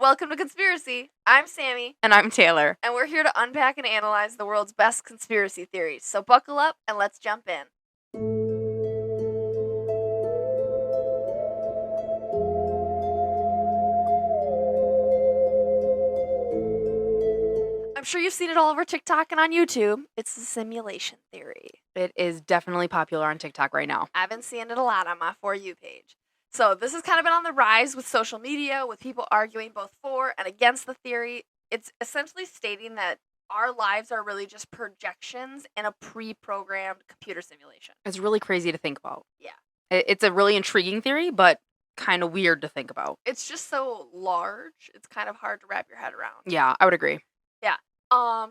Welcome to Conspiracy. I'm Sammy, And I'm Taylor. and we're here to unpack and analyze the world's best conspiracy theories. So buckle up and let's jump in. I'm sure you've seen it all over TikTok and on YouTube. It's the simulation theory. It is definitely popular on TikTok right now. I've been seeing it a lot on my For You page. So this has kind of been on the rise with social media, with people arguing both for and against the theory. It's essentially stating that our lives are really just projections in a pre-programmed computer simulation. It's really crazy to think about. Yeah. It's a really intriguing theory, but kind of weird to think about. It's just so large, it's kind of hard to wrap your head around. Yeah, I would agree.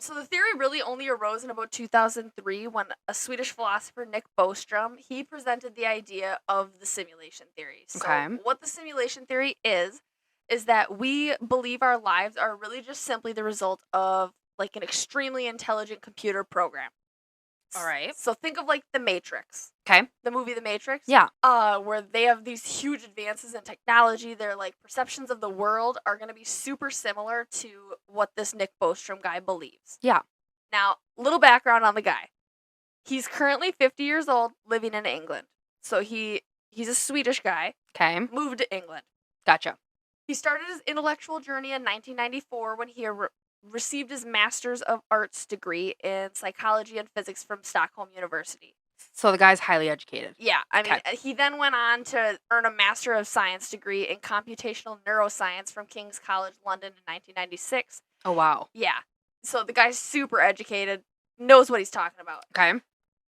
So the theory really only arose in about 2003 when a Swedish philosopher, Nick Bostrom, he presented the idea of the simulation theory. So Okay. what the simulation theory is that we believe our lives are really just simply the result of like an extremely intelligent computer program. All right. So think of like The Matrix. Okay. The movie The Matrix. Yeah. Where they have these huge advances in technology. Their like perceptions of the world are going to be super similar to what this Nick Bostrom guy believes. Yeah. Now, little background on the guy. He's currently 50 years old, living in England. So he's a Swedish guy, Okay. moved to England. Gotcha. He started his intellectual journey in 1994 when he received his Master's of Arts degree in psychology and physics from Stockholm University. So the guy's highly educated. Yeah, I mean, Okay. he then went on to earn a Master of Science degree in computational neuroscience from King's College London in 1996. Oh, wow. Yeah, so the guy's super educated, knows what he's talking about. Okay.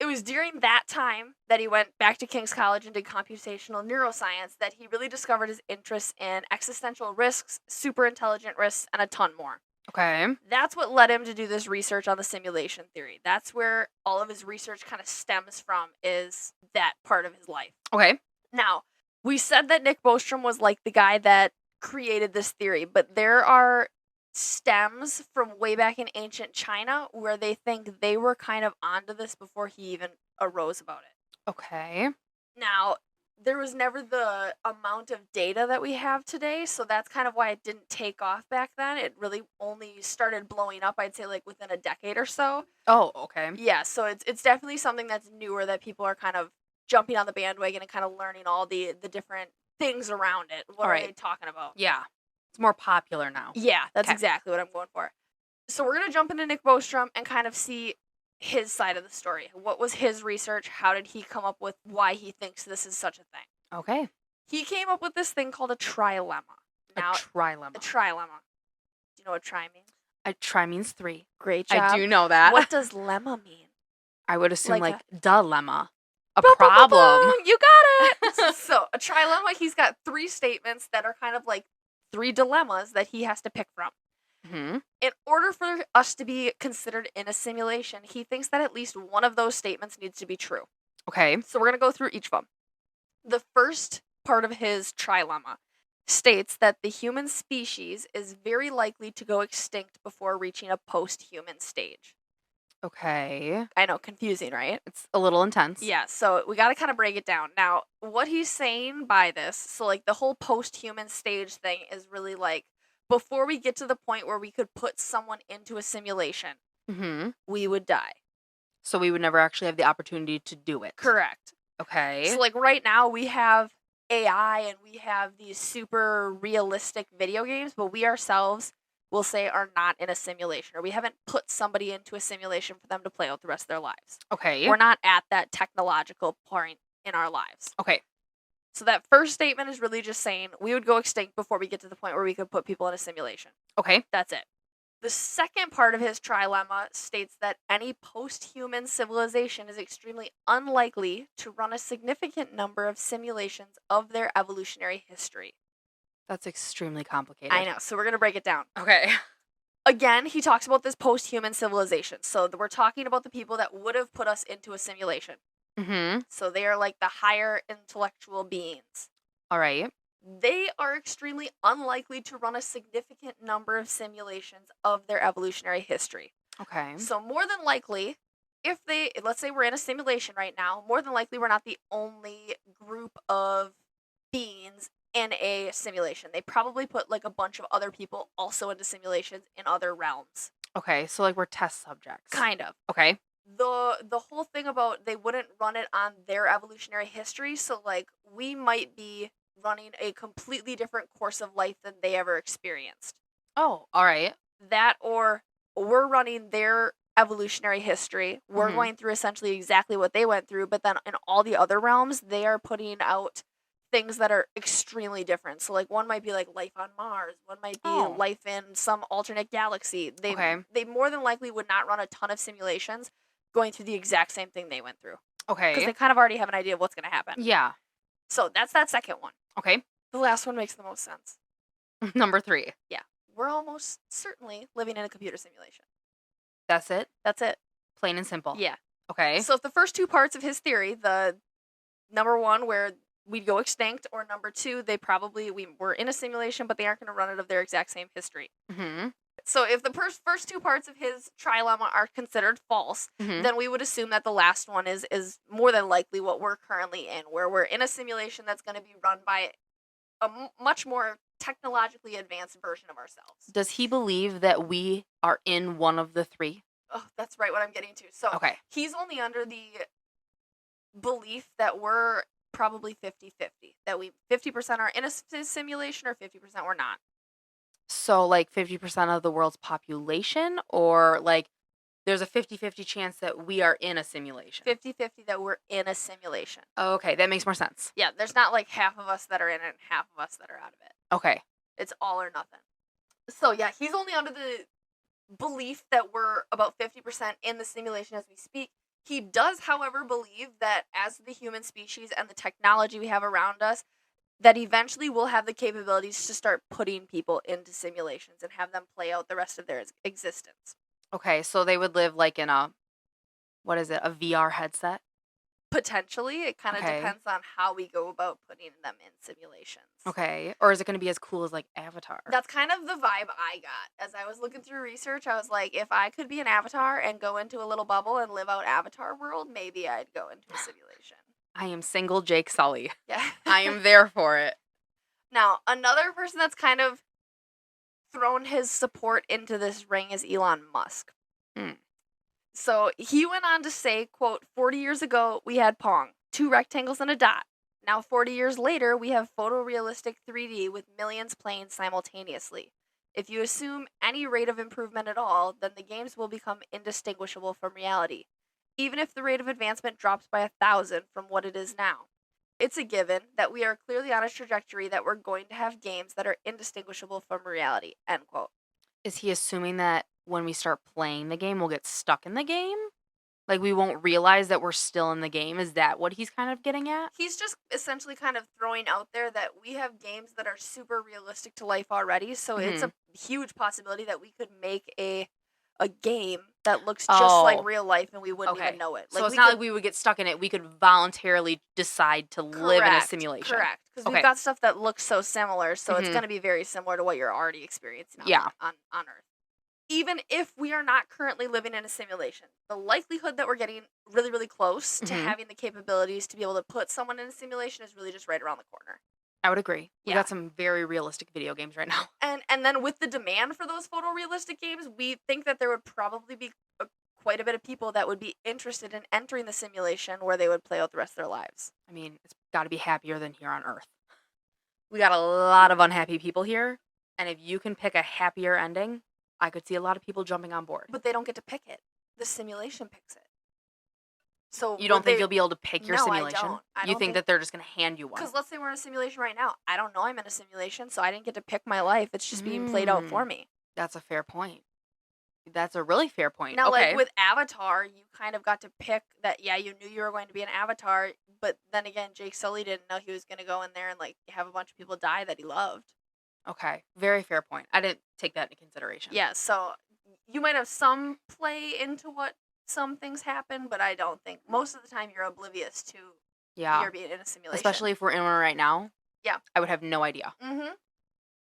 It was during that time that he went back to King's College and did computational neuroscience that he really discovered his interest in existential risks, super intelligent risks, and a ton more. Okay. That's what led him to do this research on the simulation theory. That's where all of his research kind of stems from, is that part of his life. Okay. Now, we said that Nick Bostrom was like the guy that created this theory, but there are stems from way back in ancient China where they think they were kind of onto this before he even arose about it. Okay. Now, there was never the amount of data that we have today, so that's kind of why it didn't take off back then. It really only started blowing up, I'd say, like within a decade or so. Oh, okay. Yeah, so it's definitely something that's newer that people are kind of jumping on the bandwagon and kind of learning all the different things around it. What are they talking about? Yeah. It's more popular now. Yeah, that's 'Kay. exactly what I'm going for. So we're going to jump into Nick Bostrom and kind of see his side of the story. What was his research? How did he come up with why he thinks this is such a thing? Okay. He came up with this thing called a trilemma. Now, a trilemma. a trilemma. Do you know what tri means? A tri means three. Great job. I do know that. What does lemma mean? I would assume Like dilemma. A Boom, boom, boom, problem. boom. You got it. So a trilemma, he's got three statements that are kind of like three dilemmas that he has to pick from. Hmm. In order for us to be considered in a simulation, he thinks that at least one of those statements needs to be true. Okay. So we're going to go through each of them. The first part of his trilemma states that the human species is very likely to go extinct before reaching a post-human stage. Okay. I know, confusing, right? It's a little intense. Yeah, so we got to kind of break it down. Now, what he's saying by this, so like the whole post-human stage thing is really like before we get to the point where we could put someone into a simulation, Mm-hmm. we would die. So we would never actually have the opportunity to do it. Correct. Okay. So like right now we have AI and we have these super realistic video games, but we ourselves will say are not in a simulation, or we haven't put somebody into a simulation for them to play out the rest of their lives. Okay. We're not at that technological point in our lives. Okay. So that first statement is really just saying we would go extinct before we get to the point where we could put people in a simulation. Okay. That's it. The second part of his trilemma states that any post-human civilization is extremely unlikely to run a significant number of simulations of their evolutionary history. That's extremely complicated. I know, so we're going to break it down. Okay. Again, he talks about this post-human civilization. So we're talking about the people that would have put us into a simulation. Mm-hmm. So they are like the higher intellectual beings. All right. They are extremely unlikely to run a significant number of simulations of their evolutionary history. Okay. So more than likely, let's say we're in a simulation right now, more than likely we're not the only group of beings in a simulation. They probably put like a bunch of other people also into simulations in other realms. Okay, so like we're test subjects. Kind of. Okay. The whole thing about they wouldn't run it on their evolutionary history, so like we might be running a completely different course of life than they ever experienced. Oh, all right. That or we're running their evolutionary history. We're Mhm. going through essentially exactly what they went through, but then in all the other realms, they are putting out things that are extremely different. So like one might be like life on Mars, one might be Oh, life in some alternate galaxy. They okay. they more than likely would not run a ton of simulations going through the exact same thing they went through because Okay. they kind of already have an idea of what's going to happen. Yeah. So that's that second one. Okay. The last one makes the most sense. Number 3. Yeah. We're almost certainly living in a computer simulation. That's it? That's it. Plain and simple. Yeah. Okay. So if the first two parts of his theory, the number one where we'd go extinct, or number two, we were in a simulation, but they aren't going to run it of their exact same history. Mhm. So if the first two parts of his trilemma are considered false, Mhm. then we would assume that the last one is more than likely what we're currently in, where we're in a simulation that's going to be run by a much more technologically advanced version of ourselves. Does he believe that we are in one of the 3? Oh, that's right, what I'm getting to. So Okay. he's only under the belief that we're probably 50-50, that we 50% are in a simulation or 50% we're not. So like 50% of the world's population, or like there's a 50-50 chance that we are in a simulation? 50-50 that we're in a simulation. Okay, that makes more sense. Yeah, there's not like half of us that are in it and half of us that are out of it. Okay. It's all or nothing. So yeah, he's only under the belief that we're about 50% in the simulation as we speak. He does, however, believe that as the human species and the technology we have around us, that eventually we'll have the capabilities to start putting people into simulations and have them play out the rest of their existence. Okay, so they would live like in a, what is it, a VR headset? Potentially, it kind of Okay. depends on how we go about putting them in simulations. Okay. Or is it going to be as cool as like Avatar? That's kind of the vibe I got. As I was looking through research, I was like, if I could be an avatar and go into a little bubble and live out Avatar world, maybe I'd go into a simulation. I am single Jake Sully. Yeah. I am there for it. Now, another person that's kind of thrown his support into this ring is Elon Musk. Mm. So he went on to say, quote, 40 years ago, we had Pong, 2 rectangles and a dot. Now, 40 years later, we have photorealistic 3D with millions playing simultaneously. If you assume any rate of improvement at all, then the games will become indistinguishable from reality, even if the rate of advancement drops by 1,000 from what it is now. It's a given that we are clearly on a trajectory that we're going to have games that are indistinguishable from reality, end quote. Is he assuming that when we start playing the game, we'll get stuck in the game? Like we won't realize that we're still in the game? Is that what he's kind of getting at? He's just essentially kind of throwing out there that we have games that are super realistic to life already, so it's a huge possibility that we could make a game that looks just like real life and we wouldn't even know it. So it's not like we would get stuck in it. We could voluntarily decide to live in a simulation. Correct. Because we've got stuff that looks so similar, so it's going to be very similar to what you're already experiencing on Earth. Even if we are not currently living in a simulation, the likelihood that we're getting really, really close to having the capabilities to be able to put someone in a simulation is really just right around the corner. I would agree. We got some very realistic video games right now. And then with the demand for those photorealistic games, we think that there would probably be quite a bit of people that would be interested in entering the simulation where they would play out the rest of their lives. I mean, it's got to be happier than here on Earth. We got a lot of unhappy people here, and if you can pick a happier ending, I could see a lot of people jumping on board. But they don't get to pick it. The simulation picks it. So you don't think you'll be able to pick your simulation? I don't. You think that they're just going to hand you one? Because let's say we're in a simulation right now. I don't know I'm in a simulation, so I didn't get to pick my life. It's just being played out for me. That's a fair point. That's a really fair point. Now, like with Avatar, you kind of got to pick that, yeah, you knew you were going to be an Avatar, but then again, Jake Sully didn't know he was going to go in there and like have a bunch of people die that he loved. Okay, very fair point. I didn't take that into consideration. Yeah, so you might have some play into what some things happen, but I don't think most of the time you're oblivious to you're being in a simulation. Especially if we're in one right now. Yeah. I would have no idea. Mm-hmm.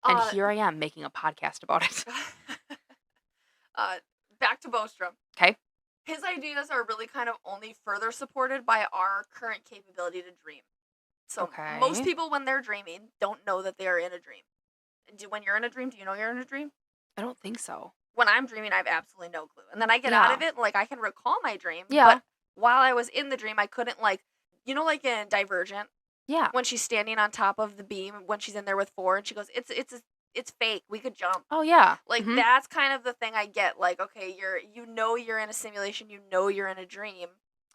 And here I am making a podcast about it. Back to Bostrom. Okay. His ideas are really kind of only further supported by our current capability to dream. So most Okay. people, when they're dreaming, don't know that they are in a dream. When you're in a dream, do you know you're in a dream? I don't think so. When I'm dreaming, I have absolutely no clue. And then I get out Yeah. of it, like I can recall my dream, Yeah. but while I was in the dream, I couldn't like in Divergent Yeah. when she's standing on top of the beam when she's in there with four, and she goes, "It's fake. We could jump." Oh, yeah. Like Mhm. that's kind of the thing I get. Like, okay, you're in a simulation, you're in a dream.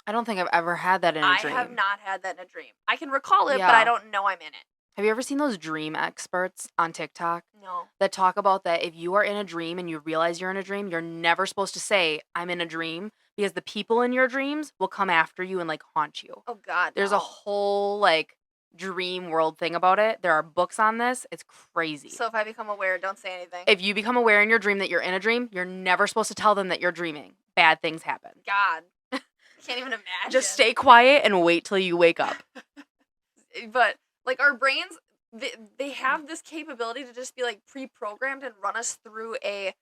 I don't think I've ever had that in a I have dream. not had that in a dream. I can recall it, but I Yeah. don't know I'm in it. Have you ever seen those dream experts on TikTok No. that talk about that if you are in a dream and you realize you're in a dream, you're never supposed to say, I'm in a dream, because the people in your dreams will come after you and like haunt you. Oh God, There's a no. whole like dream world thing about it. There are books on this. It's crazy. So if I become aware, don't say anything. If you become aware in your dream that you're in a dream, you're never supposed to tell them that you're dreaming. Bad things happen. God, I can't even imagine. Just stay quiet and wait till you wake up. But like our brains, they have this capability to just be like pre-programmed and run us through a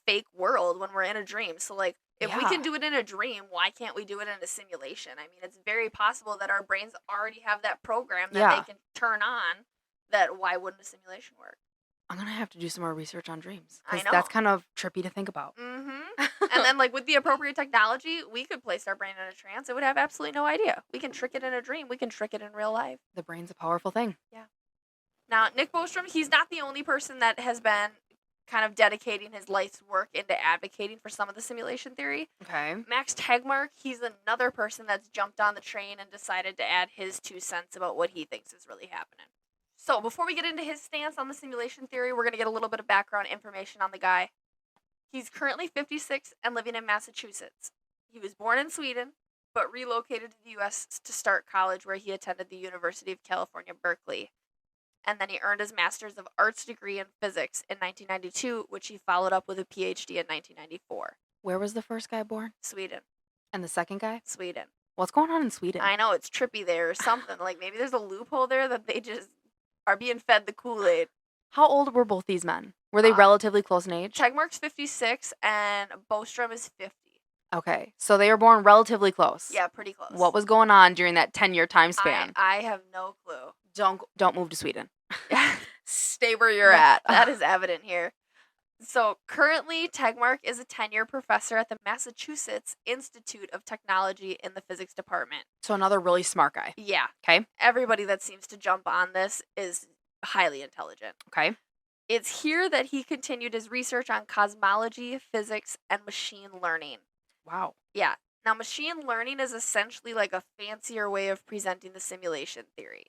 fake world when we're in a dream. So like if we Yeah. can do it in a dream, why can't we do it in a simulation? I mean, it's very possible that our brains already have that program that Yeah. they can turn on. That why wouldn't a simulation work? I'm going to have to do some more research on dreams. I Because know. that's kind of trippy to think about. Mm-hmm. And then like with the appropriate technology, we could place our brain in a trance. It would have absolutely no idea. We can trick it in a dream. We can trick it in real life. The brain's a powerful thing. Now, Nick Bostrom, he's not the only person that has been kind of dedicating his life's work into advocating for some of the simulation theory. Okay. Max Tegmark, he's another person that's jumped on the train and decided to add his 2 cents about what he thinks is really happening. So, before we get into his stance on the simulation theory, we're going to get a little bit of background information on the guy. He's currently 56 and living in Massachusetts. He was born in Sweden, but relocated to the U.S. to start college, where he attended the University of California, Berkeley. And then he earned his Master's of Arts degree in physics in 1992, which he followed up with a PhD in 1994. Where was the first guy born? Sweden. And the second guy? Sweden. What's going on in Sweden? I know, it's trippy there or something. Like maybe there's a loophole there that they just are being fed the Kool-Aid. How old were both these men? Were they relatively close in age? Tegmark's 56 and Bostrom is 50. Okay, so they were born relatively close. Yeah, pretty close. What was going on during that 10-year time span? I have no clue. Don't move to Sweden. Stay where you're at. That is evident here. So currently, Tegmark is a tenure professor at the Massachusetts Institute of Technology in the physics department. So another really smart guy. Yeah. Okay. Everybody that seems to jump on this is highly intelligent. Okay. It's here that he continued his research on cosmology, physics, and machine learning. Wow. Yeah. Now, machine learning is essentially like a fancier way of presenting the simulation theory.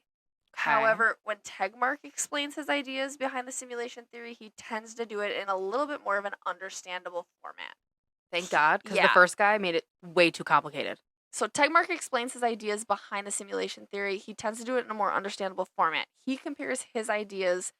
Okay. However, when Tegmark explains his ideas behind the simulation theory, he tends to do it in a little bit more of an understandable format. Thank God, because the Yeah. first guy made it way too complicated. So Tegmark explains his ideas behind the simulation theory. He tends to do it in a more understandable format. He compares his ideas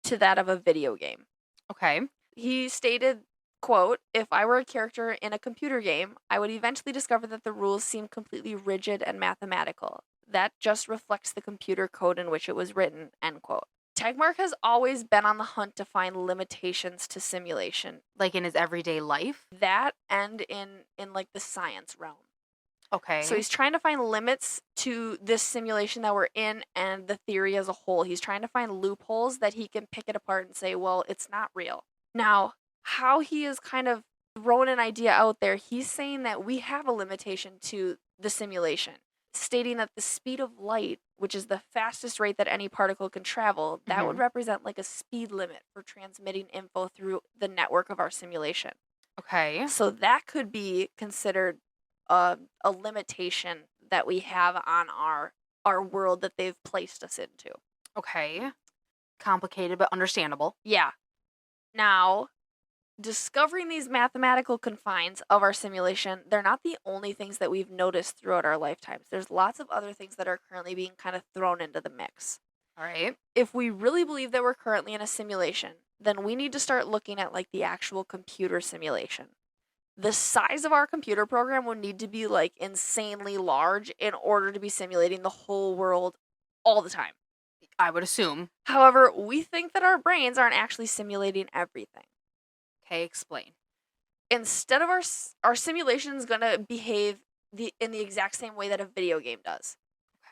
to that of a video game. Okay. He stated, quote, "If I were a character in a computer game, I would eventually discover that the rules seem completely rigid and mathematical. That just reflects the computer code in which it was written," end quote. Tegmark has always been on the hunt to find limitations to simulation. Like in his everyday life? That and in like the science realm. Okay. So he's trying to find limits to this simulation that we're in and the theory as a whole. He's trying to find loopholes that he can pick it apart and say, well, it's not real. Now, how he is kind of thrown an idea out there, he's saying that we have a limitation to the simulation, stating that the speed of light, which is the fastest rate that any particle can travel, that would represent like a speed limit for transmitting info through the network of our simulation. Okay. So that could be considered a limitation that we have on our world that they've placed us into. Okay. Complicated but understandable. Yeah. Now, discovering these mathematical confines of our simulation, they're not the only things that we've noticed throughout our lifetimes. There's lots of other things that are currently being kind of thrown into the mix. All right. If we really believe that we're currently in a simulation, then we need to start looking at like the actual computer simulation. The size of our computer program would need to be like insanely large in order to be simulating the whole world all the time. I would assume. However, we think that our brains aren't actually simulating everything. Okay, explain. Instead of our simulation is going to behave in the exact same way that a video game does.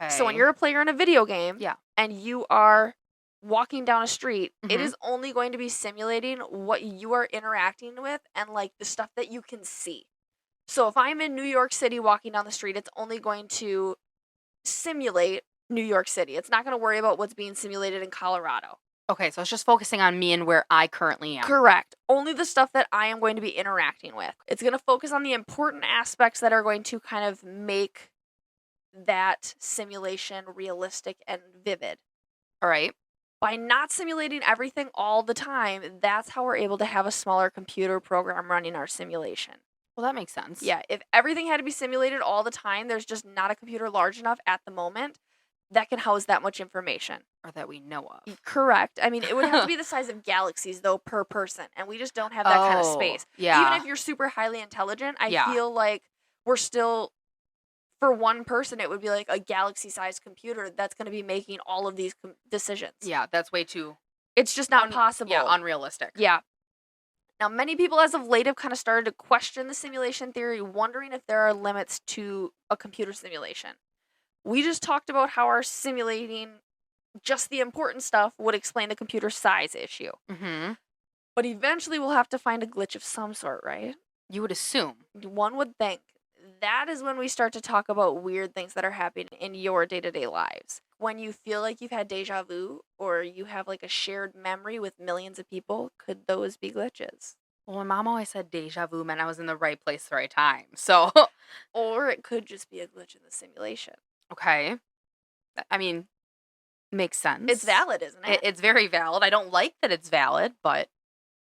So when Okay. you're a player in a video game Yeah. and you are walking down a street, it Mhm. is only going to be simulating what you are interacting with and like the stuff that you can see. So if I'm in New York City walking down the street, it's only going to simulate New York City. It's not going to worry about what's being simulated in Colorado. Okay, so it's just focusing on me and where I currently am. Correct. Only the stuff that I am going to be interacting with. It's going to focus on the important aspects that are going to kind of make that simulation realistic and vivid. All right. By not simulating everything all the time, that's how we're able to have a smaller computer program running our simulation. Well, that makes sense. Yeah, if everything had to be simulated all the time, there's just not a computer large enough at the moment that can house that much information. Or that we know of. Correct. I mean, it would have to be the size of galaxies, though, per person, and we just don't have that kind of space. Yeah. Even if you're super highly intelligent, I Yeah. feel like we're still, for one person, it would be like a galaxy-sized computer that's going to be making all of these decisions. Yeah, that's way too It's just not possible. Yeah, unrealistic. Yeah. Now, many people as of late have kind of started to question the simulation theory, wondering if there are limits to a computer simulation. We just talked about how our simulating just the important stuff would explain the computer size issue. Mhm. But eventually we'll have to find a glitch of some sort, right? You would assume. One would think. That is when we start to talk about weird things that are happening in your day-to-day lives. When you feel like you've had déjà vu or you have like a shared memory with millions of people, could those be glitches? Well, my mom always said déjà vu meant I was in the right place, the right time. So, Or it could just be a glitch in the simulation. okay. I mean, makes sense. It's valid, isn't it? It's very valid. I don't like that it's valid, but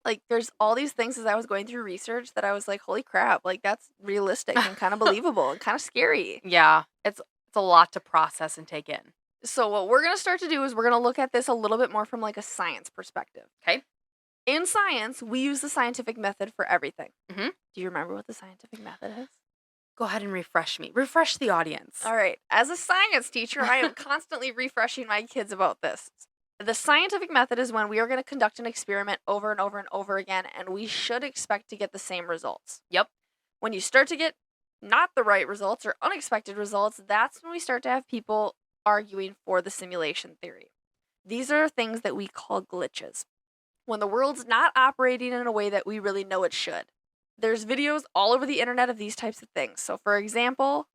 Like, there's all these things as I was going through research that I was like, holy crap, like, that's realistic and kind of believable and kind of scary. yeah, it's a lot to process and take in. So, what we're going to start to do is we're going to look at this a little bit more from like a science perspective. Okay. In science, we use the scientific method for everything. Mhm. Do you remember what the scientific method is? Go ahead and refresh me. Refresh the audience. All right. As a science teacher, I am constantly refreshing my kids about this. The scientific method is when we are going to conduct an experiment over and over and over again, and we should expect to get the same results. Yep. When you start to get not the right results or unexpected results, that's when we start to have people arguing for the simulation theory. These are things that we call glitches. When the world's not operating in a way that we really know it should. There's videos all over the internet of these types of things. So, for example,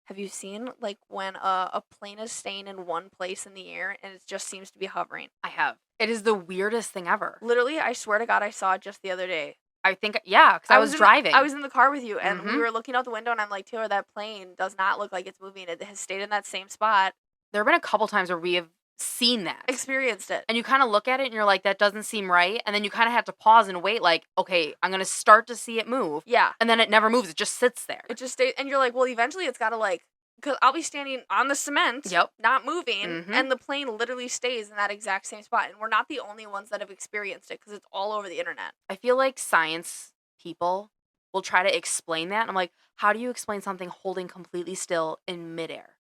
have you seen like when a plane is staying in one place in the air and it just seems to be hovering? I have. It is the weirdest thing ever. Literally, I swear to God, I saw it just the other day. I think, yeah, because I was driving. I was in the car with you, and we Mhm. were looking out the window, and I'm like, Taylor, that plane does not look like it's moving. It has stayed in that same spot. There have been a couple times where we have seen that. Experienced it. And you kind of look at it and you're like, that doesn't seem right. And then you kind of have to pause and wait, like, okay, I'm going to start to see it move. Yeah. And then it never moves. It just sits there. It just stays, and you're like, well, eventually it's got to like, because I'll be standing on the cement, Yep. not moving, Mhm. and the plane literally stays in that exact same spot. And we're not the only ones that have experienced it because it's all over the internet. I feel like science people will try to explain that. And I'm like, how do you explain something holding completely still in midair?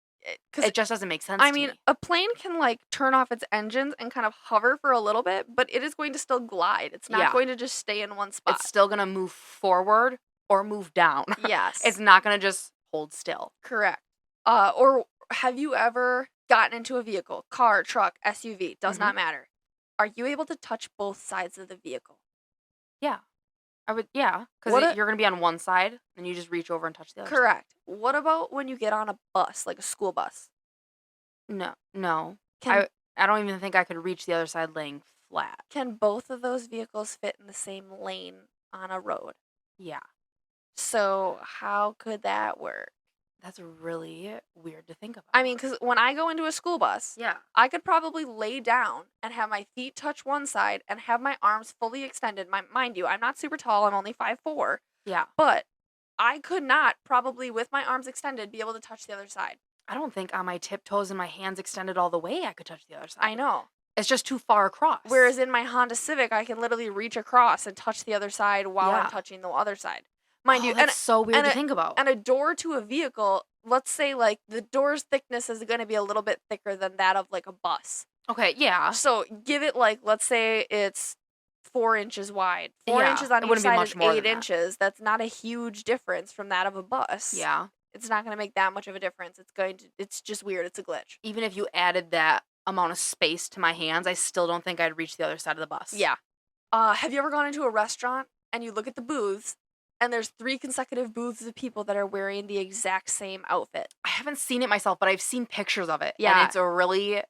It just doesn't make sense I to mean, me. a plane can like turn off its engines and kind of hover for a little bit, but it is going to still glide. It's not Yeah. going to just stay in one spot. It's still going to move forward or move down. Yes. It's not going to just hold still. Correct. Or have you ever gotten into a vehicle, car, truck, SUV, does not matter. Are you able to touch both sides of the vehicle? Yeah. Yeah. What Because a- you're going to be on one side and you just reach over and touch the other side. Correct. What about when you get on a bus, like a school bus? No. Can I don't even think I could reach the other side laying flat. can both of those vehicles fit in the same lane on a road? Yeah. So how could that work? That's really weird to think about. I mean, because when I go into a school bus, yeah. I could probably lay down and have my feet touch one side and have my arms fully extended. Mind you, I'm not super tall. I'm only 5'4", Yeah. but I could not probably, with my arms extended, be able to touch the other side. I don't think on my tiptoes and my hands extended all the way I could touch the other side. I know. It's just too far across. Whereas in my Honda Civic, I can literally reach across and touch the other side while I'm Yeah. touching the other side. Mind you, that's so weird and to a- think about. and a door to a vehicle, let's say like the door's thickness is going to be a little bit thicker than that of like a bus. Okay, yeah. So give it like, let's say it's 4 inches wide. 4 Yeah, inches on it each wouldn't be side much is more 8 than that. inches. That's not a huge difference from that of a bus. Yeah. It's not going to make that much of a difference. It's just weird. It's a glitch. Even if you added that amount of space to my hands, I still don't think I'd reach the other side of the bus. Yeah. Have you ever gone into a restaurant and you look at the booths and there's 3 consecutive booths of people that are wearing the exact same outfit? I haven't seen it myself, but I've seen pictures of it. Yeah. And it's a really,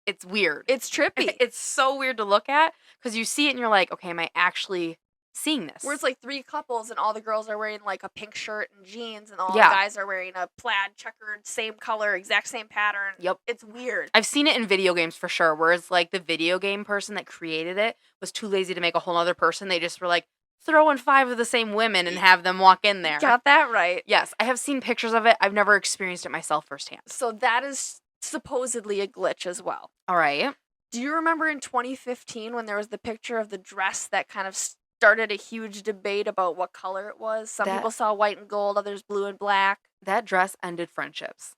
it's weird. It's trippy. It's so weird to look at because you see it and you're like, okay, am I actually seeing this? Where it's like 3 couples and all the girls are wearing like a pink shirt and jeans and all Yeah. the guys are wearing a plaid checkered, same color, exact same pattern. Yep. It's weird. I've seen it in video games for sure, whereas like the video game person that created it was too lazy to make a whole other person. They just were like, throw in 5 of the same women and have them walk in there. Got that right. Yes, I have seen pictures of it. I've never experienced it myself firsthand. So that is supposedly a glitch as well. All right. Do you remember in 2015 when there was the picture of the dress that kind of started a huge debate about what color it was? Some people saw white and gold, others blue and black. That dress ended friendships.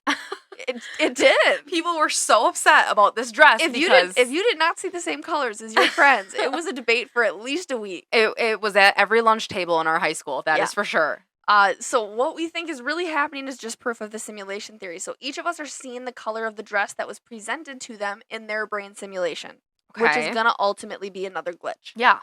It did. People were so upset about this dress If you did not see the same colors as your friends, it was a debate for at least a week. It was at every lunch table in our high school. That is for sure. So what we think is really happening is just proof of the simulation theory. So each of us are seeing the color of the dress that was presented to them in their brain simulation, which is going to ultimately be another glitch. Yeah.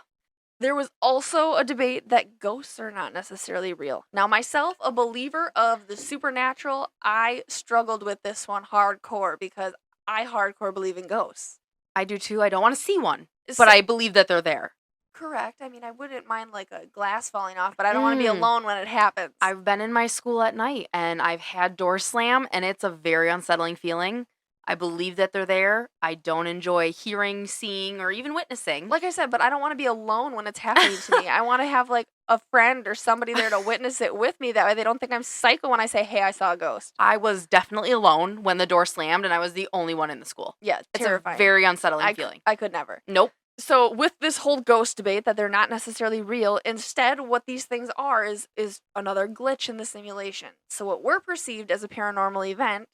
There was also a debate that ghosts are not necessarily real. Now, myself, a believer of the supernatural, I struggled with this one hardcore because I hardcore believe in ghosts. I do too. I don't want to see one, but I believe that they're there. Correct. I mean, I wouldn't mind like a glass falling off, but I don't want to be alone when it happens. I've been in my school at night and I've had doors slam and it's a very unsettling feeling. I believe that they're there. I don't enjoy hearing, seeing, or even witnessing. Like I said, but I don't want to be alone when it's happening to me. I want to have like a friend or somebody there to witness it with me. That way they don't think I'm psycho when I say, hey, I saw a ghost. I was definitely alone when the door slammed and I was the only one in the school. Yeah, it's terrifying. A very unsettling feeling. I could never. Nope. So with this whole ghost debate that they're not necessarily real, instead what these things are is another glitch in the simulation. So what we're perceived as a paranormal event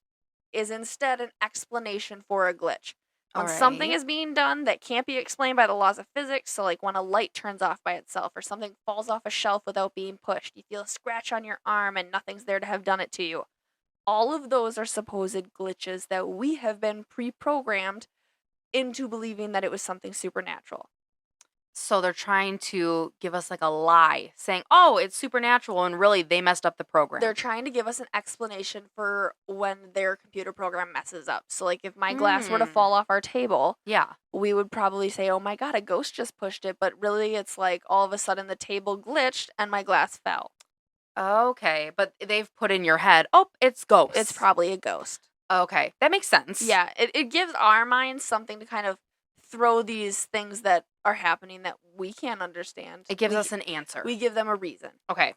is instead an explanation for a glitch. When something is being done that can't be explained by the laws of physics, so like when a light turns off by itself or something falls off a shelf without being pushed, you feel a scratch on your arm and nothing's there to have done it to you. All of those are supposed glitches that we have been pre-programmed into believing that it was something supernatural. So they're trying to give us like a lie, saying, oh, it's supernatural, and really they messed up the program. They're trying to give us an explanation for when their computer program messes up. So like if my glass were to fall off our table, we would probably say, oh my god, a ghost just pushed it, but really it's like all of a sudden the table glitched and my glass fell. Okay, but they've put in your head, oh, it's ghosts. It's probably a ghost. Okay, that makes sense. Yeah, it gives our minds something to kind of throw these things that are happening that we can't understand. It gives us an answer. We give them a reason. Okay.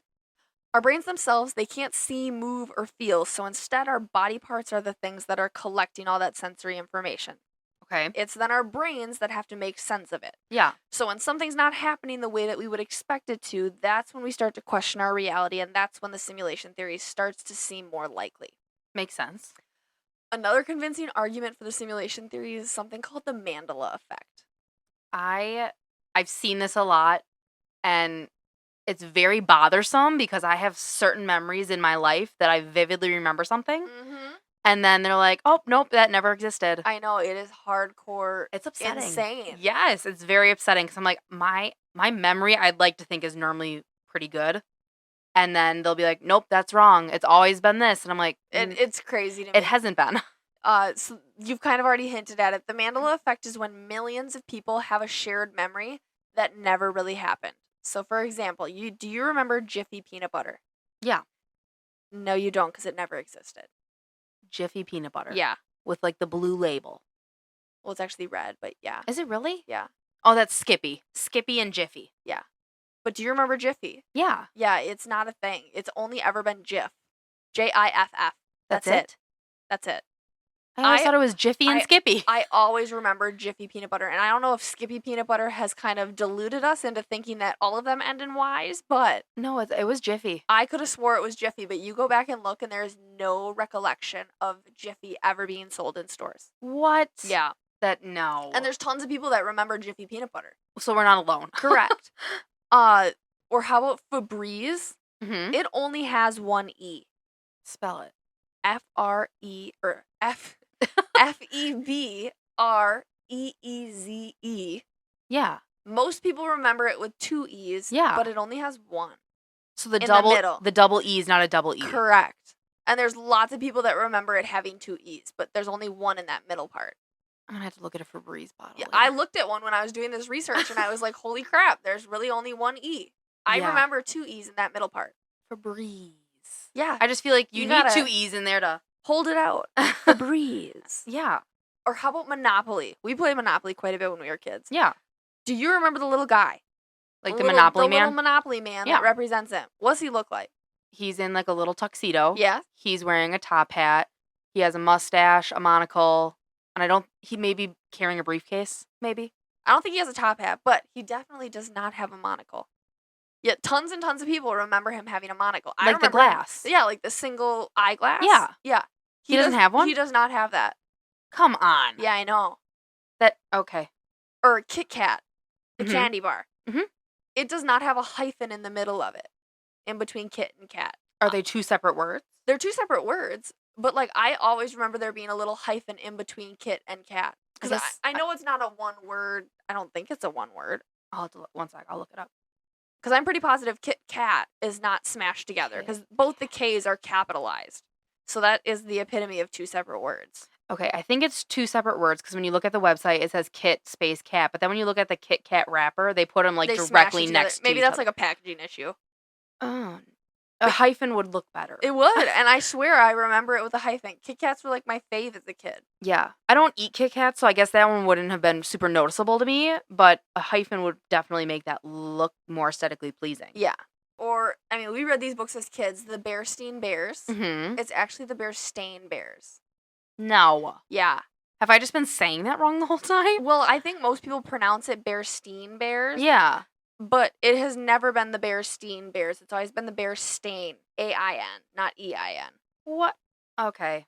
Our brains themselves, they can't see, move, or feel, so instead our body parts are the things that are collecting all that sensory information. Okay. It's then our brains that have to make sense of it. Yeah. So when something's not happening the way that we would expect it to, that's when we start to question our reality, and that's when the simulation theory starts to seem more likely. Makes sense. Another convincing argument for the simulation theory is something called the Mandela effect. I've seen this a lot, and it's very bothersome because I have certain memories in my life that I vividly remember something. Mm-hmm. And then they're like, oh, nope, that never existed. I know, it is hardcore. It's upsetting. Insane. Yes, it's very upsetting because I'm like, my memory, I'd like to think is normally pretty good. And then they'll be like, nope, that's wrong. It's always been this. And I'm like, it's crazy to me. It hasn't been. So you've kind of already hinted at it. The Mandela effect is when millions of people have a shared memory that never really happened. So for example, do you remember Jiffy peanut butter? Yeah. No, you don't because it never existed. Jiffy peanut butter. Yeah. With like the blue label. Well, it's actually red, but yeah. Is it really? Yeah. Oh, that's Skippy. Skippy and Jiffy. Yeah. But do you remember Jiffy? Yeah. Yeah, it's not a thing. It's only ever been Jif. Jiff. That's it. That's it. I always thought it was Jiffy and Skippy. I always remember Jiffy peanut butter, and I don't know if Skippy peanut butter has kind of deluded us into thinking that all of them end in Y's, but... No, it was Jiffy. I could have swore it was Jiffy, but you go back and look, and there's no recollection of Jiffy ever being sold in stores. What? Yeah. No. And there's tons of people that remember Jiffy peanut butter. So we're not alone. Correct. Or how about Febreze? Mm-hmm. It only has one E. Spell it. F-R-E or F-E-B-R-E-E-Z-E. Yeah. Most people remember it with 2 E's, Yeah. but it only has 1. So the In the double middle. the double E is not a double E. Correct. And there's lots of people that remember it having 2 E's, but there's only 1 in that middle part. I'm gonna have to look at a Febreze bottle. Yeah, later. I looked at one when I was doing this research, and I was like, holy crap, there's really only 1 E. I Yeah. remember 2 E's in that middle part. Febreze. Yeah. I just feel like you need gotta 2 E's in there to hold it out. Febreze. Yeah. Or how about Monopoly? We played Monopoly quite a bit when we were kids. Yeah. Do you remember the little guy? Like the Monopoly the man? little Monopoly man Yeah. that represents him. What's he look like? He's in like a little tuxedo. Yeah. He's wearing a top hat. He has a mustache, a monocle, and he may be carrying a briefcase, maybe. I don't think he has a top hat, but he definitely does not have a monocle. Yet tons and tons of people remember him having a monocle. I Like the remember him- glass. Yeah, like the single eyeglass. Yeah. Yeah. He doesn't have one? He does not have that. Come on. Yeah, I know. Okay. Or Kit Kat, the Mhm. candy bar. Mhm. It does not have a hyphen in the middle of it, in between kit and cat. Are they 2 separate words? They're 2 separate words, but like I always remember there being a little hyphen in between kit and cat. Because guess I know it's not a 1 word. I don't think it's a 1 word. I'll have to look. One sec. I'll look it up. Because I'm pretty positive Kit Kat is not smashed together. Because both the K's are capitalized. So that is the epitome of 2 separate words. Okay, I think it's 2 separate words because when you look at the website, it says Kit space cat, but then when you look at the Kit Kat wrapper, they put them like They smash directly it together. next to Maybe each that's other. like a packaging issue. Oh, a hyphen would look better. It would, and I swear I remember it with a hyphen. Kit Kats were like my fave as a kid. Yeah, I don't eat Kit Kats, so I guess that one wouldn't have been super noticeable to me, but a hyphen would definitely make that look more aesthetically pleasing. Yeah. Or, I mean, we read these books as kids, the Bearstein Bears. Mm-hmm. It's actually the Bearstein Bears. No. Yeah. Have I just been saying that wrong the whole time? Well, I think most people pronounce it Bearstein Bears. Yeah. But it has never been the Bearstein Bears. It's always been the Bearstain. A-I-N, not E-I-N. What? Okay.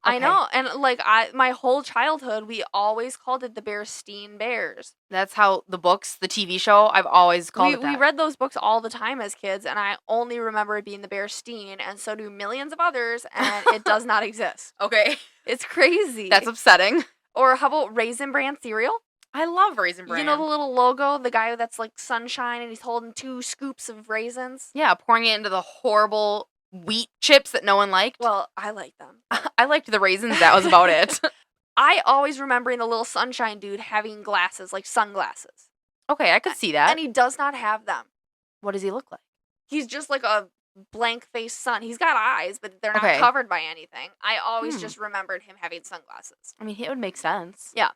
I know. And, like, my whole childhood, we always called it the Bearstein Bears. That's how the books, the TV show, I've always called it that. We read those books all the time as kids, and I only remember it being the Bearstein, and so do millions of others, and it does not exist. Okay. It's crazy. That's upsetting. Or how about Raisin Bran cereal? I love Raisin Bran. You know the little logo, the guy that's like sunshine, and he's holding 2 scoops of raisins? Yeah, pouring it into the horrible wheat chips that no one liked. Well, I like them. I liked the raisins. That was about it. I always remembering the little sunshine dude having glasses, like sunglasses. Okay, I could see that. And he does not have them. What does he look like? He's just like a blank-faced sun. He's got eyes, but they're not Okay. covered by anything. I always just remembered him having sunglasses. I mean, it would make sense. Yeah.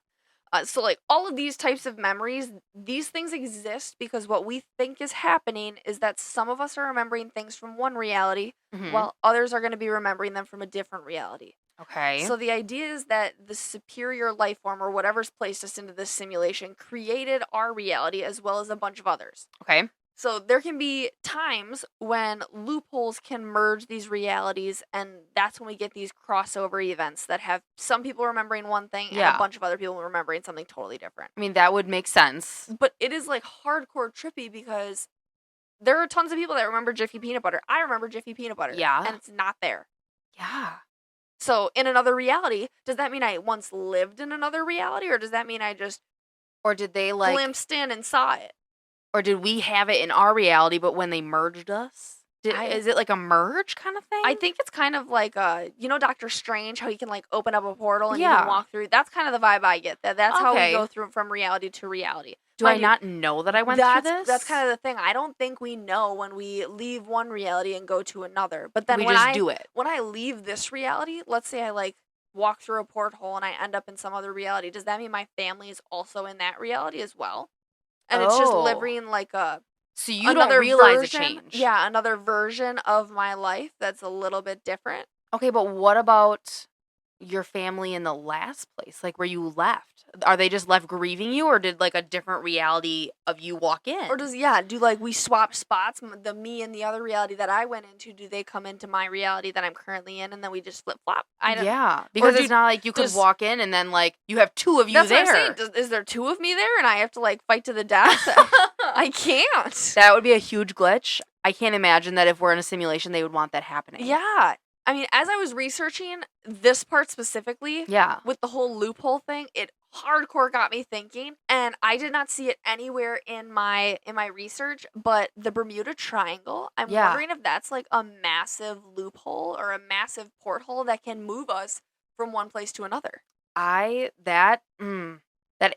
So, like, all of these types of memories, these things exist because what we think is happening is that some of us are remembering things from one reality, Mhm. while others are going to be remembering them from a different reality. Okay. So the idea is that the superior life form or whatever's placed us into this simulation created our reality as well as a bunch of others. Okay. So there can be times when loopholes can merge these realities, and that's when we get these crossover events that have some people remembering one thing and Yeah. a bunch of other people remembering something totally different. I mean, that would make sense. But it is like hardcore trippy because there are tons of people that remember Jiffy Peanut Butter. I remember Jiffy Peanut Butter. Yeah. And it's not there. Yeah. So in another reality, does that mean I once lived in another reality, or does that mean I just Or did they like glimpsed in and saw it? or did we have it in our reality but when they merged us? Is it like a merge kind of thing? I think it's kind of like you know Doctor Strange, how he can like open up a portal and you Yeah. can walk through. That's kind of the vibe I get. That's how we Okay. go through from reality to reality. Do I Mind you, not know that I went through this? That's kind of the thing. I don't think we know when we leave one reality and go to another. But then we when just do it. when I leave this reality, let's say I like walk through a porthole and I end up in some other reality, does that mean my family is also in that reality as well? And it's just Oh. living like So you another don't realize version, a change. Yeah, another version of my life that's a little bit different. Okay, but what about your family in the last place? Like where you left? Are they just left grieving you or did like a different reality of you walk in? Or do like we swap spots? The me and the other reality that I went into, do they come into my reality that I'm currently in, and then we just flip flop? I don't. Yeah, because it's not like you could does- walk in and then like you have 2 of you That's there. what I'm saying. Is there 2 of me there, and I have to like fight to the death? I can't. That would be a huge glitch. I can't imagine that if we're in a simulation, they would want that happening. Yeah. I mean, as I was researching this part specifically, Yeah. with the whole loophole thing, it hardcore got me thinking, and I did not see it anywhere in my research, but the Bermuda Triangle, I'm Yeah. wondering if that's like a massive loophole or a massive porthole that can move us from one place to another. That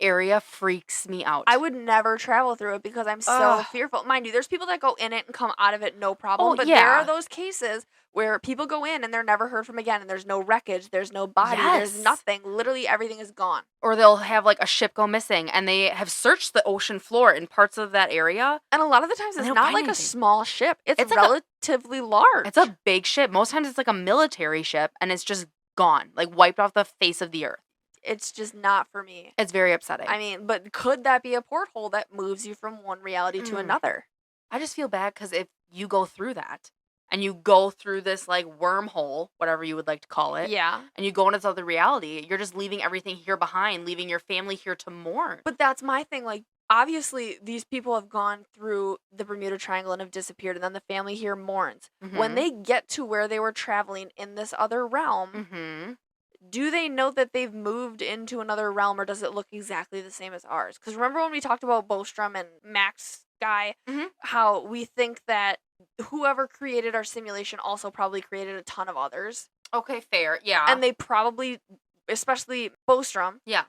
area freaks me out. I would never travel through it because I'm so Ugh. fearful. Mind you, there's people that go in it and come out of it no problem, Oh, but there are yeah. those cases where people go in and they're never heard from again, and there's no wreckage, there's no body, there's Yes. nothing. Literally everything is gone. Or they'll have like a ship go missing and they have searched the ocean floor in parts of that area. And a lot of the times And it's they don't not find like a anything. small ship. It's It's like a- relatively large. It's a big ship. Most times it's like a military ship and it's just gone, like wiped off the face of the earth. It's just not for me. It's very upsetting. I mean, but could that be a porthole that moves you from one reality to another? I just feel bad because if you go through that and you go through this like wormhole, whatever you would like to call it, Yeah. and you go into this other reality, you're just leaving everything here behind, leaving your family here to mourn. But that's my thing. Like, obviously, these people have gone through the Bermuda Triangle and have disappeared, and then the family here mourns. When they get to where they were traveling in this other realm, do they know that they've moved into another realm, or does it look exactly the same as ours? Because remember when we talked about Bostrom and Max guy, how we think that whoever created our simulation also probably created a ton of others. Okay, fair. Yeah. And they probably, especially Bostrom, yeah.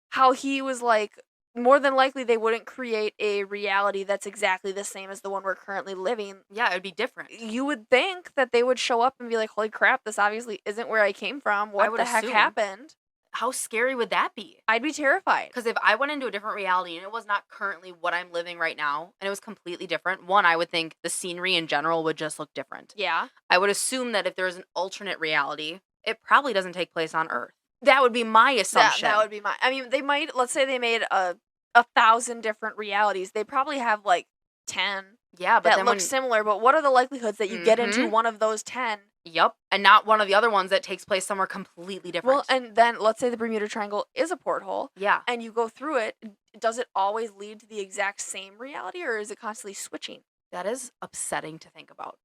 how he was like, more than likely they wouldn't create a reality that's exactly the same as the one we're currently living. Yeah, it would be different. You would think that they would show up and be like, holy crap, this obviously isn't where I came from. What would the heck assume. happened? How scary would that be? I'd be terrified. Because if I went into a different reality and it was not currently what I'm living right now, and it was completely different, one, I would think the scenery in general would just look different. Yeah. I would assume that if there's an alternate reality, it probably doesn't take place on Earth. That would be my assumption. That would be my, I mean, they might, let's say they made a 1,000 different realities. They probably have like 10 yeah, but that then look similar, but what are the likelihoods that you get into one of those 10? Yep, and not one of the other ones that takes place somewhere completely different. Well, and then let's say the Bermuda Triangle is a porthole. Yeah. And you go through it. Does it always lead to the exact same reality, or is it constantly switching? That is upsetting to think about.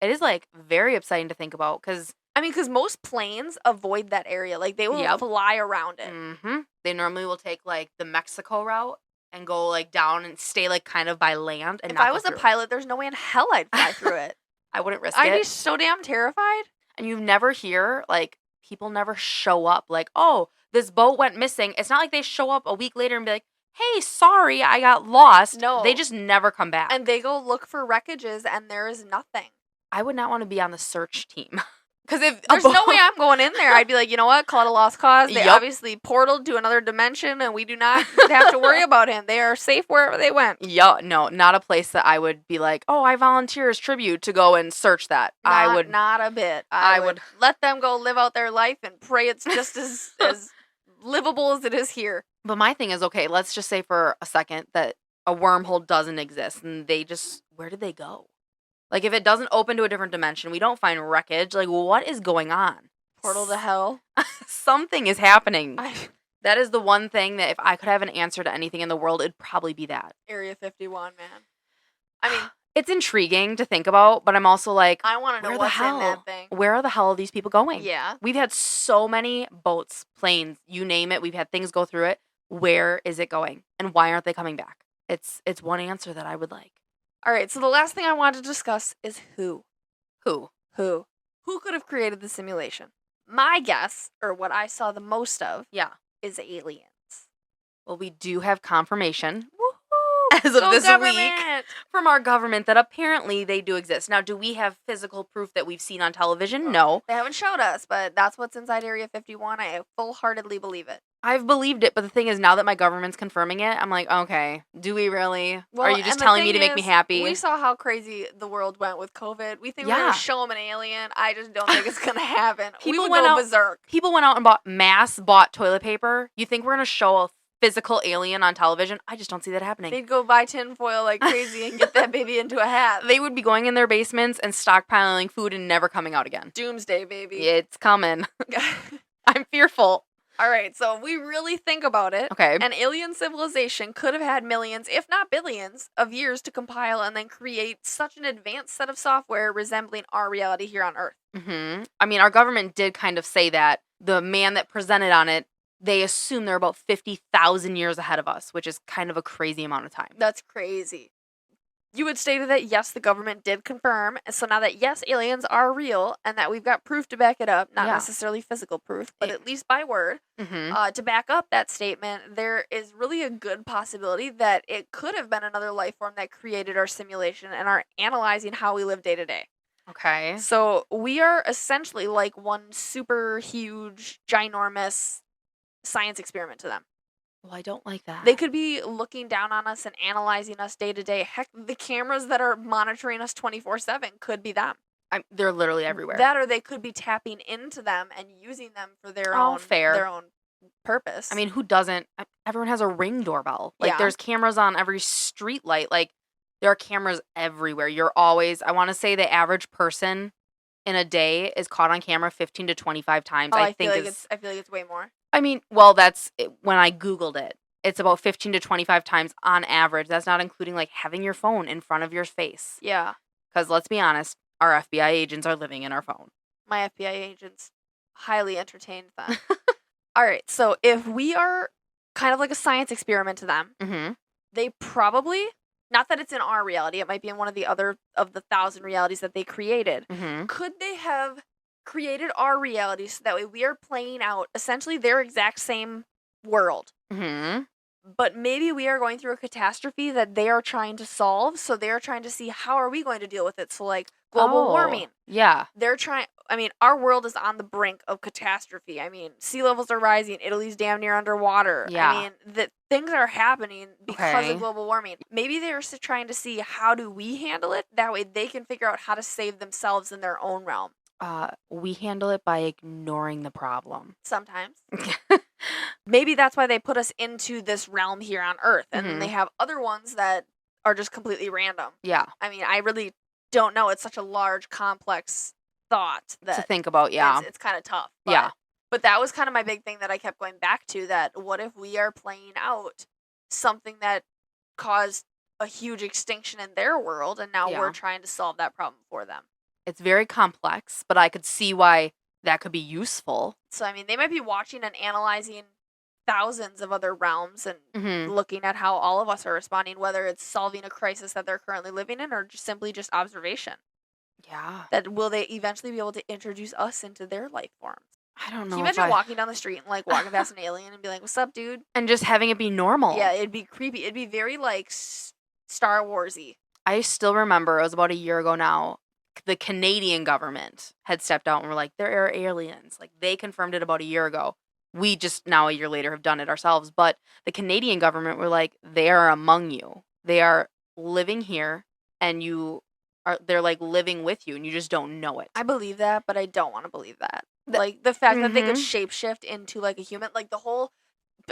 It is like very upsetting to think about because I mean, because most planes avoid that area. Like they will fly around it. They normally will take like the Mexico route and go like down and stay like kind of by land. And if I was a pilot, there's no way in hell I'd fly through it. I wouldn't risk it. I'd be so damn terrified. And you never hear, like, people never show up. Like, oh, this boat went missing. It's not like they show up a week later and be like, hey, sorry, I got lost. No. They just never come back. And they go look for wreckages and there is nothing. I would not want to be on the search team. Because if there's no way I'm going in there, I'd be like, you know what? Call it a lost cause. They obviously portaled to another dimension, and we do not have to worry about him. They are safe wherever they went. Yeah, no, not a place that I would be like, oh, I volunteer as tribute to go and search that. I would not a bit. I would let them go live out their life and pray it's just as livable as it is here. But my thing is, okay, let's just say for a second that a wormhole doesn't exist, and they just, where did they go? Like, if it doesn't open to a different dimension, we don't find wreckage, like, what is going on? Portal to hell? Something is happening. That is the one thing that if I could have an answer to anything in the world, it'd probably be that. Area 51, man. I mean, it's intriguing to think about, but I'm also like, I want to know what's in that thing. Where the hell are these people going? Yeah. We've had so many boats, planes, you name it. We've had things go through it. Where is it going? And why aren't they coming back? It's one answer that I would like. All right, so the last thing I want to discuss is who. Who? Who could have created the simulation? My guess, or what I saw the most of, is aliens. Well, we do have confirmation Woohoo! as of this week from our government that apparently they do exist. Now, do we have physical proof that we've seen on television? No. They haven't showed us, but that's what's inside Area 51. I full-heartedly believe it. I've believed it, but the thing is, now that my government's confirming it, I'm like, okay, do we really? Well, are you just telling me to make me happy? We saw how crazy the world went with COVID. We think we're going to show them an alien. I just don't think it's going to happen. People went out berserk. People went out and bought toilet paper. You think we're going to show a physical alien on television? I just don't see that happening. They'd go buy tinfoil like crazy and get that baby into a hat. They would be going in their basements and stockpiling food and never coming out again. Doomsday, baby. It's coming. I'm fearful. All right, so if we really think about it, Okay. an alien civilization could have had millions, if not billions, of years to compile and then create such an advanced set of software resembling our reality here on Earth. I mean, our government did kind of say that. The man that presented on it, they assume they're about 50,000 years ahead of us, which is kind of a crazy amount of time. That's crazy. You had stated that, yes, the government did confirm. So now that, yes, aliens are real and that we've got proof to back it up, not Yeah. necessarily physical proof, but Yeah. at least by word, to back up that statement, there is really a good possibility that it could have been another life form that created our simulation and are analyzing how we live day to day. Okay. So we are essentially like one super huge, ginormous science experiment to them. Well, I don't like that. They could be looking down on us and analyzing us day to day. Heck, the cameras that are monitoring us 24/7 could be them. They're literally everywhere. That, or they could be tapping into them and using them for their own purpose. I mean, who doesn't? Everyone has a Ring doorbell. Like, Yeah. there's cameras on every street light. Like, there are cameras everywhere. You're always, I want to say the average person in a day is caught on camera 15 to 25 times. I feel like it's way more. I mean, well, that's when I Googled it. It's about 15 to 25 times on average. That's not including, like, having your phone in front of your face. Yeah. Because let's be honest, our FBI agents are living in our phone. My FBI agents highly entertained them. All right, so if we are kind of like a science experiment to them, they probably, not that it's in our reality, it might be in one of the other of the 1,000 realities that they created. Could they have created our reality so that way we are playing out essentially their exact same world? But maybe we are going through a catastrophe that they are trying to solve, so they're trying to see how are we going to deal with it. So, like, global warming. Yeah. They're trying, I mean, our world is on the brink of catastrophe. I mean, sea levels are rising. Italy's damn near underwater. Yeah. I mean, things are happening because of global warming. Maybe they're trying to see how do we handle it. That way they can figure out how to save themselves in their own realm. We handle it by ignoring the problem. Sometimes. Maybe that's why they put us into this realm here on Earth. And then they have other ones that are just completely random. Yeah. I mean, I really don't know. It's such a large, complex thought that to think about. Yeah. It's kind of tough. But But that was kind of my big thing that I kept going back to, that what if we are playing out something that caused a huge extinction in their world and now we're trying to solve that problem for them. It's very complex, but I could see why that could be useful. So, I mean, they might be watching and analyzing thousands of other realms and looking at how all of us are responding, whether it's solving a crisis that they're currently living in or just simply just observation. Yeah. That will they eventually be able to introduce us into their life forms? I don't know. Can you imagine walking down the street and, like, walking past an alien and be like, what's up, dude? And just having it be normal. Yeah, it'd be creepy. It'd be very, like, Star Wars-y. I still remember, it was about a year ago now, the Canadian government had stepped out and were like, there are aliens. Like, they confirmed it about a year ago. We just now a year later have done it ourselves. But the Canadian government were like, they are among you. They are living here and they're like living with you and you just don't know it. I believe that, but I don't want to believe that. Like, the fact that they could shapeshift into, like, a human, like, the whole,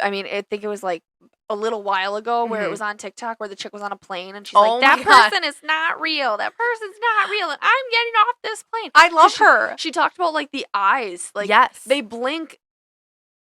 I mean, I think it was, like, a little while ago where it was on TikTok where the chick was on a plane and she's like, that person is not real. That person's not real. And I'm getting off this plane. I love her. She talked about, like, the eyes. Like, yes. They blink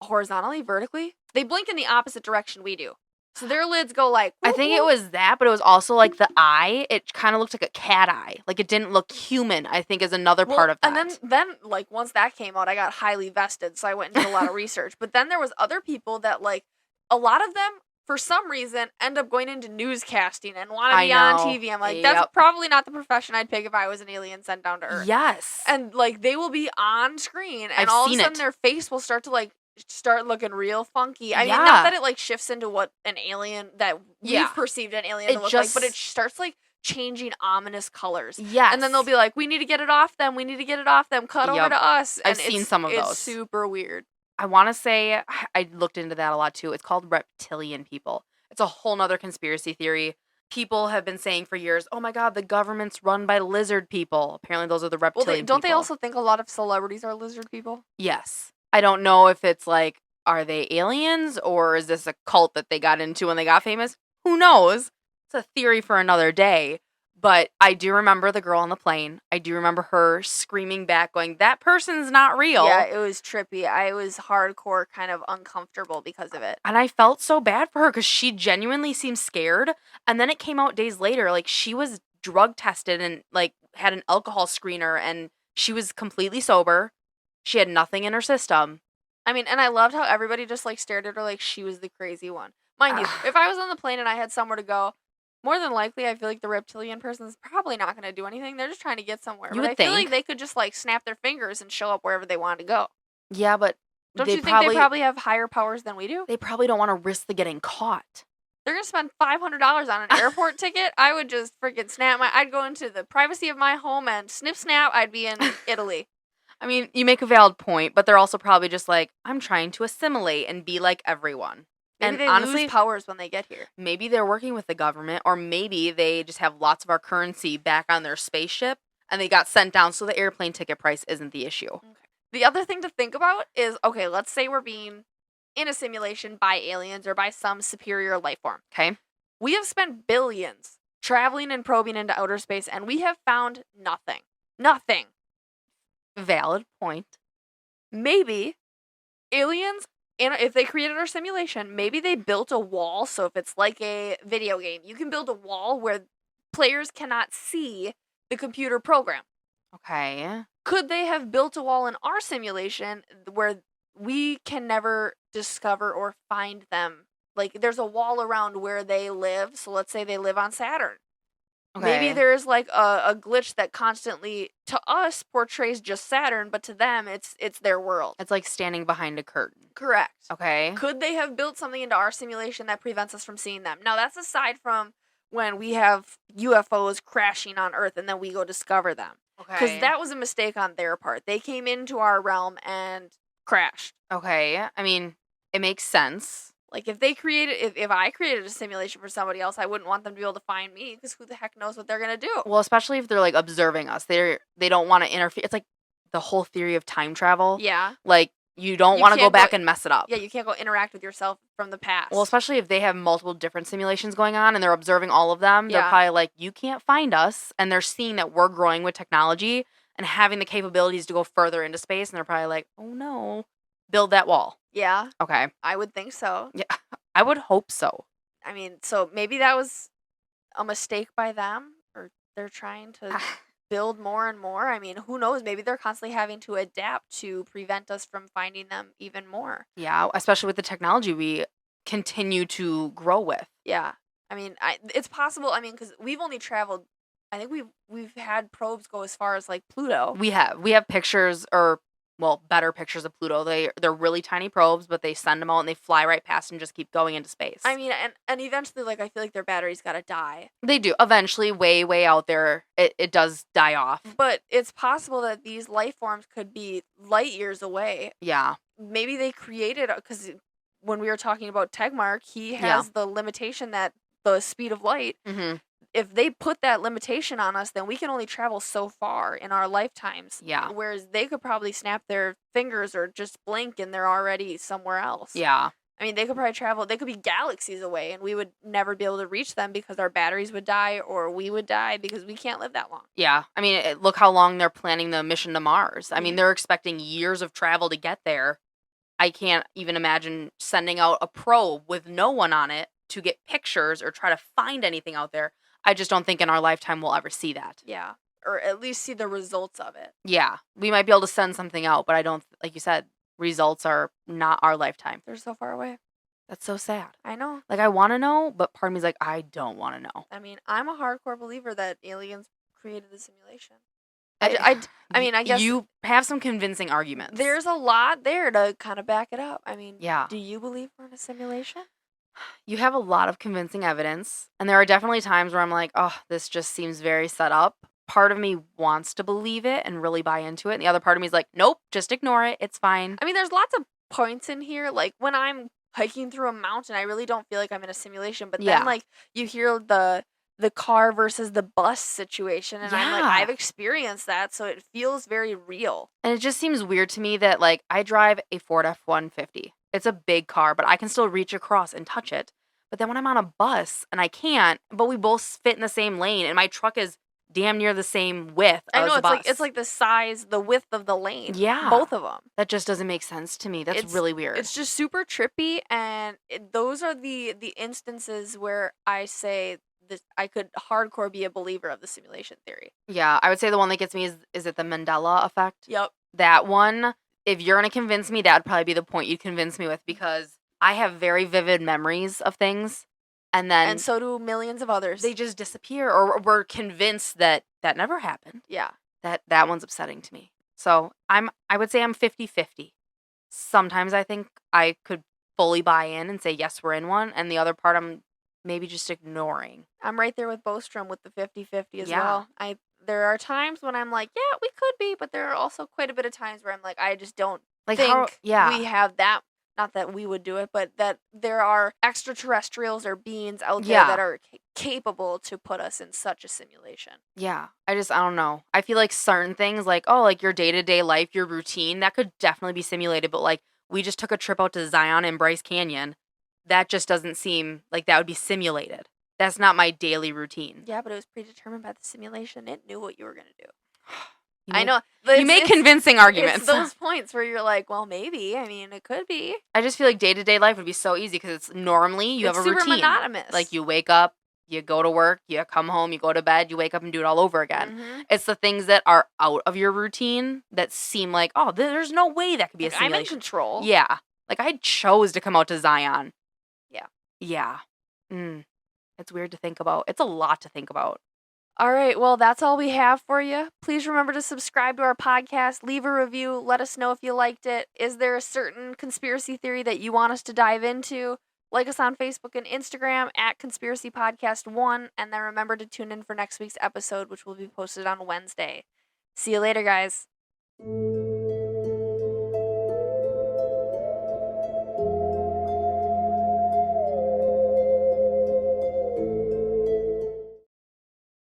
horizontally, vertically. They blink in the opposite direction we do. So their lids go like, whoop, I think it was that, but it was also like the eye. It kind of looked like a cat eye. Like, it didn't look human, I think, is another part of that. And then like, once that came out, I got highly vested, so I went and did a lot of research. But then there was other people that, like, a lot of them, for some reason, end up going into newscasting and want to be on TV. I'm like, that's probably not the profession I'd pick if I was an alien sent down to Earth. Yes. And, like, they will be on screen, and all of a sudden their face will start to, like, start looking real funky. I mean, not that it, like, shifts into what an alien that we've perceived an alien to look like, but it starts, like, changing ominous colors. Yes. And then they'll be like, we need to get it off them. We need to get it off them. Cut over to us. And I've seen some of those. It's super weird. I want to say, I looked into that a lot too. It's called reptilian people. It's a whole nother conspiracy theory. People have been saying for years, oh my God, the government's run by lizard people. Apparently those are the reptilian people. Don't they also think a lot of celebrities are lizard people? Yes. I don't know if it's like, are they aliens or is this a cult that they got into when they got famous? Who knows? It's a theory for another day. But I do remember the girl on the plane. I do remember her screaming back, going, "That person's not real." Yeah, it was trippy. I was hardcore kind of uncomfortable because of it. And I felt so bad for her because she genuinely seemed scared. And then it came out days later, like she was drug tested and like had an alcohol screener and she was completely sober. She had nothing in her system. I mean, and I loved how everybody just like stared at her like she was the crazy one. Mind you, if I was on the plane and I had somewhere to go, more than likely I feel like the reptilian person's probably not going to do anything. They're just trying to get somewhere. You But would I feel like think. they could just like snap their fingers and show up wherever they wanted to go. Yeah, but Don't you think they probably have higher powers than we do? they probably don't want to risk the getting caught. They're gonna spend $500 on an airport ticket. I would just freaking I'd go into the privacy of my home and snap. I'd be in Italy. I mean, you make a valid point, but they're also probably just like, I'm trying to assimilate and be like everyone. Maybe And they honestly, lose powers when they get here. maybe they're working with the government, or maybe they just have lots of our currency back on their spaceship and they got sent down so the airplane ticket price isn't the issue. Okay. The other thing to think about is, okay, let's say we're being in a simulation by aliens or by some superior life form. Okay? We have spent billions traveling and probing into outer space, and we have found nothing. Nothing. Valid point. Maybe aliens, if they created our simulation, maybe they built a wall. So if it's like a video game, you can build a wall where players cannot see the computer program. Okay. Could they have built a wall in our simulation where we can never discover or find them? Like, there's a wall around where they live. So let's say they live on Saturn. Okay. Maybe there's like a glitch that constantly, to us, portrays just Saturn, but to them, it's their world. It's like standing behind a curtain. Correct. Okay. Could they have built something into our simulation that prevents us from seeing them? Now, that's aside from when we have UFOs crashing on Earth and then we go discover them. Because Okay. that was a mistake on their part. They came into our realm and crashed. Okay. I mean, it makes sense. Like, if they created, if I created a simulation for somebody else, I wouldn't want them to be able to find me because who the heck knows what they're gonna do? Well, especially if they're like observing us. They don't want to interfere. It's like the whole theory of time travel. Yeah. Like you don't You want to go can't go- back and mess it up. Yeah, you can't go interact with yourself from the past. Well, especially if they have multiple different simulations going on and they're observing all of them, they're Yeah. probably like, you can't find us. And they're seeing that we're growing with technology and having the capabilities to go further into space. And they're probably like, oh no, build that wall. Yeah, Okay. I would think so. I would hope so. I mean, so maybe that was a mistake by them, or they're trying to build more and more. I mean, who knows? Maybe they're constantly having to adapt to prevent us from finding them even more. Yeah, especially with the technology we continue to grow with. Yeah. I mean, it's possible. I mean, because we've only traveled. I think we've had probes go as far as like Pluto. We have pictures, or well, better pictures of Pluto. They're really tiny probes, but they send them out and they fly right past and just keep going into space. I mean, and eventually, like, I feel like their battery's got to die. They do. Eventually, way out there, it does die off. But it's possible that these life forms could be light years away. Yeah. Maybe they created, because when we were talking about Tegmark, he has the limitation that the speed of light. Mm-hmm. If they put that limitation on us, then we can only travel so far in our lifetimes. Yeah. Whereas they could probably snap their fingers or just blink and they're already somewhere else. Yeah. I mean, they could probably travel, they could be galaxies away and we would never be able to reach them because our batteries would die or we would die because we can't live that long. Yeah. I mean, look how long they're planning the mission to Mars. I mean, they're expecting years of travel to get there. I can't even imagine sending out a probe with no one on it to get pictures or try to find anything out there. I just don't think in our lifetime we'll ever see that. Yeah. Or at least see the results of it. Yeah. We might be able to send something out, but I don't, like you said, results are not our lifetime. They're so far away. That's so sad. I know. Like, I want to know, but part of me's like, I don't want to know. I mean, I'm a hardcore believer that aliens created the simulation. I mean, I guess you have some convincing arguments. there's a lot there to kind of back it up. I mean, Yeah. do you believe we're in a simulation? You have a lot of convincing evidence, and there are definitely times where I'm like, oh, this just seems very set up. Part of me wants to believe it and really buy into it, and the other part of me is like, nope, just ignore it. It's fine. I mean, there's lots of points in here. Like when I'm hiking through a mountain, I really don't feel like I'm in a simulation. But Yeah. then, like, you hear the car versus the bus situation, and I'm like, Yeah. I've experienced that, so it feels very real. And it just seems weird to me that, like, I drive a Ford F-150. It's a big car, but I can still reach across and touch it. But then when I'm on a bus and I can't, but we both fit in the same lane and my truck is damn near the same width I as know the bus. it's like the size, the width of the lane. Yeah. Both of them. That just doesn't make sense to me. That's really weird. It's just super trippy, and those are the instances where I say this. I could hardcore be a believer of the simulation theory. Yeah, I would say the one that gets me is it the Mandela effect? Yep. That one, if you're going to convince me, that'd probably be the point you'd convince me with, because I have very vivid memories of things, and then And so do millions of others. they just disappear, or we're convinced that that never happened. Yeah. That one's upsetting to me. So I would say I'm 50-50. Sometimes I think I could fully buy in and say, yes, we're in one. And the other part I'm maybe just ignoring. I'm right there with Bostrom with the 50-50 as Yeah. well. There are times when I'm like, yeah, we could be, but there are also quite a bit of times where I'm like, I just don't Like think yeah. we have that. Not that we would do it, but that there are extraterrestrials or beings out there Yeah. that are capable to put us in such a simulation. Yeah. I don't know. I feel like certain things, like, oh, like your day-to-day life, your routine, that could definitely be simulated. But like, we just took a trip out to Zion and Bryce Canyon. That just doesn't seem like that would be simulated. That's not my daily routine. Yeah, but it was predetermined by the simulation. It knew what you were going to do. I know. You make convincing arguments. It's those points where you're like, well, maybe. I mean, it could be. I just feel like day-to-day life would be so easy because it's normally you have a routine. It's super monotonous. Like you wake up, you go to work, you come home, you go to bed, you wake up and do it all over again. Mm-hmm. It's the things that are out of your routine that seem like, oh, there's no way that could be a simulation. I'm in control. Yeah. Like I chose to come out to Zion. Yeah. Yeah. It's weird to think about. It's a lot to think about. All right, well, that's all we have for you. Please remember to subscribe to our podcast, leave a review, let us know if you liked it. Is there a certain conspiracy theory that you want us to dive into? Like us on Facebook and Instagram at Conspiracy Podcast 1, and then remember to tune in for next week's episode, which will be posted on Wednesday. See you later, guys.